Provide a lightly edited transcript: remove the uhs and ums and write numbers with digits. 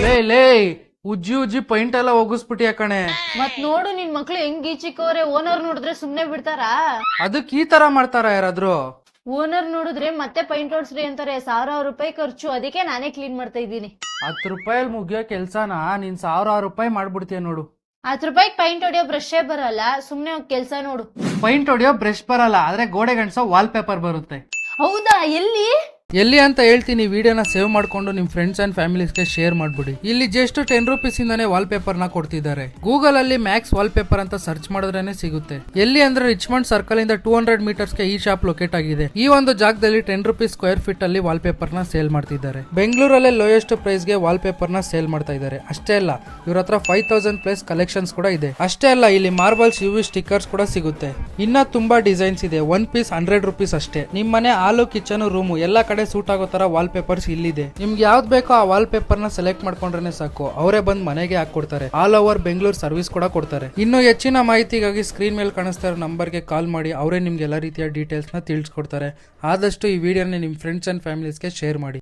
ಲೇ ಲೇ ಉಜ್ಜಿ ಉಜ್ಜಿ ಪೈಂಟ್ ಎಲ್ಲ ಹೋಗಿಸ್ಬಿಟ್ಟಿ ಕಣೆ. ಮತ್ ನೋಡು ನಿನ್ ಮಕ್ಳು ಹೆಂಗ್ ಈಚಿಕೋರೆ. ಓನರ್ ನೋಡಿದ್ರೆ ಸುಮ್ನೆ ಬಿಡ್ತಾರಾ? ಅದಕ್ಕೆ ಈ ತರ ಮಾಡ್ತಾರ ಯಾರಾದ್ರೂ? ಓನರ್ ನೋಡಿದ್ರೆ ಮತ್ತೆ ಪೈಂಟ್ ಹೊಡ್ಸ್ರಿ ಅಂತಾರೆ. 1000 ರೂಪಾಯಿ ಖರ್ಚು, ಅದಕ್ಕೆ ನಾನೇ ಕ್ಲೀನ್ ಮಾಡ್ತಾ ಇದ್ದೀನಿ. 10 ರೂಪಾಯಲ್ಲಿ ಮುಗಿಯೋ ಕೆಲ್ಸನ ನೀನ್ 1000 ರೂಪಾಯಿ ಮಾಡ್ಬಿಡ್ತೀಯ ನೋಡು. 10 ರೂಪಾಯಿಗೆ ಪೈಂಟ್ ಹೊಡಿಯೋ ಬ್ರಷೇ ಬರಲ್ಲ, ಸುಮ್ನೆ ಹೋಗ್ ಕೆಲ್ಸ ನೋಡು. ಪೈಂಟ್ ಹೊಡಿಯೋ ಬ್ರಷ್ ಬರಲ್ಲ, ಆದ್ರೆ ಗೋಡೆ ಗಂಟ್ಸೋ ವಾಲ್ ಪೇಪರ್ ಬರುತ್ತೆ. ಹೌದಾ? ಎಲ್ಲಿ ಅಂತ ಹೇಳ್ತೀನಿ. ವಿಡಿಯೋನ ಸೇವ್ ಮಾಡ್ಕೊಂಡು ನಿಮ್ ಫ್ರೆಂಡ್ಸ್ ಅಂಡ್ ಫ್ಯಾಮಿಲೀಸ್ಗೆ ಶೇರ್ ಮಾಡ್ಬಿಡಿ. ಇಲ್ಲಿ ಜಸ್ಟ್ 10 ರೂಪೀಸ್ ಇಂದಾನೆ ವಾಲ್ ಪೇಪರ್ ನ ಕೊಡ್ತಿದ್ದಾರೆ. ಗೂಗಲ್ ಅಲ್ಲಿ ಮ್ಯಾಕ್ಸ್ ವಾಲ್ ಪೇಪರ್ ಅಂತ ಸರ್ಚ್ ಮಾಡಿದ್ರೇನೆ ಸಿಗುತ್ತೆ. ಎಲ್ಲಿ ಅಂದ್ರೆ ರಿಚ್ಮಂಡ್ ಸರ್ಕಲ್ ಇಂದ 200 ಮೀಟರ್ಸ್ ಗೆ ಈ ಶಾಪ್ ಲೊಕೇಟ್ ಆಗಿದೆ. ಈ ಒಂದು ಜಾಗದಲ್ಲಿ 10 ರೂಪೀಸ್ ಸ್ಕ್ವೇರ್ ಫೀಟ್ ಅಲ್ಲಿ ವಾಲ್ ಪೇಪರ್ ನ ಸೇಲ್ ಮಾಡ್ತಿದ್ದಾರೆ. ಬೆಂಗಳೂರಲ್ಲೇ ಲೋಯೆಸ್ಟ್ ಪ್ರೈಸ್ ಗೆ ವಾಲ್ ಪೇಪರ್ ನ ಸೇಲ್ ಮಾಡ್ತಾ ಇದ್ದಾರೆ. ಅಷ್ಟೇ ಅಲ್ಲ, ಇವ್ರ ಹತ್ರ 5000 ಪ್ಲಸ್ ಕಲೆಕ್ಷನ್ಸ್ ಕೂಡ ಇದೆ. ಅಷ್ಟೇ ಅಲ್ಲ, ಇಲ್ಲಿ ಮಾರ್ಬಲ್ಸ್ UV ಸ್ಟಿಕರ್ಸ್ ಕೂಡ ಸಿಗುತ್ತೆ. ಇನ್ನ ತುಂಬಾ ಡಿಸೈನ್ಸ್ ಇದೆ. 1 ಪೀಸ್ 100 ರೂಪೀಸ್ ಅಷ್ಟೇ. ನಿಮ್ ಮನೆ ಹಾಲು, ಕಿಚನ್, ರೂಮು ಎಲ್ಲಾ ಕಡೆ ಸೂಟ್ ಆಗೋ ತರ ವಾಲ್ ಪೇಪರ್ಸ್ ಇಲ್ಲಿದೆ. ನಿಮ್ಗೆ ಯಾವ್ದು ಬೇಕೋ ಆ ವಾಲ್ ಪೇಪರ್ ನ ಸೆಲೆಕ್ಟ್ ಮಾಡ್ಕೊಂಡ್ರೆ ಸಾಕು, ಅವರೇ ಬಂದ್ ಮನೆಗೆ ಹಾಕೊಡ್ತಾರೆ. ಆಲ್ ಓವರ್ ಬೆಂಗಳೂರು ಸರ್ವಿಸ್ ಕೂಡ ಕೊಡ್ತಾರೆ. ಇನ್ನು ಹೆಚ್ಚಿನ ಮಾಹಿತಿಗಾಗಿ ಸ್ಕ್ರೀನ್ ಮೇಲೆ ಕಾಣಿಸ್ತಾ ಇರೋ ನಂಬರ್ಗೆ ಕಾಲ್ ಮಾಡಿ, ಅವರೇ ನಿಮ್ಗೆ ಎಲ್ಲಾ ರೀತಿಯ ಡೀಟೇಲ್ಸ್ ನ ತಿಳಿಸ್ಕೊಡ್ತಾರೆ. ಆದಷ್ಟು ಈ ವಿಡಿಯೋನ ನಿಮ್ ಫ್ರೆಂಡ್ಸ್ ಅಂಡ್ ಫ್ಯಾಮಿಲೀಸ್ಗೆ ಶೇರ್ ಮಾಡಿ.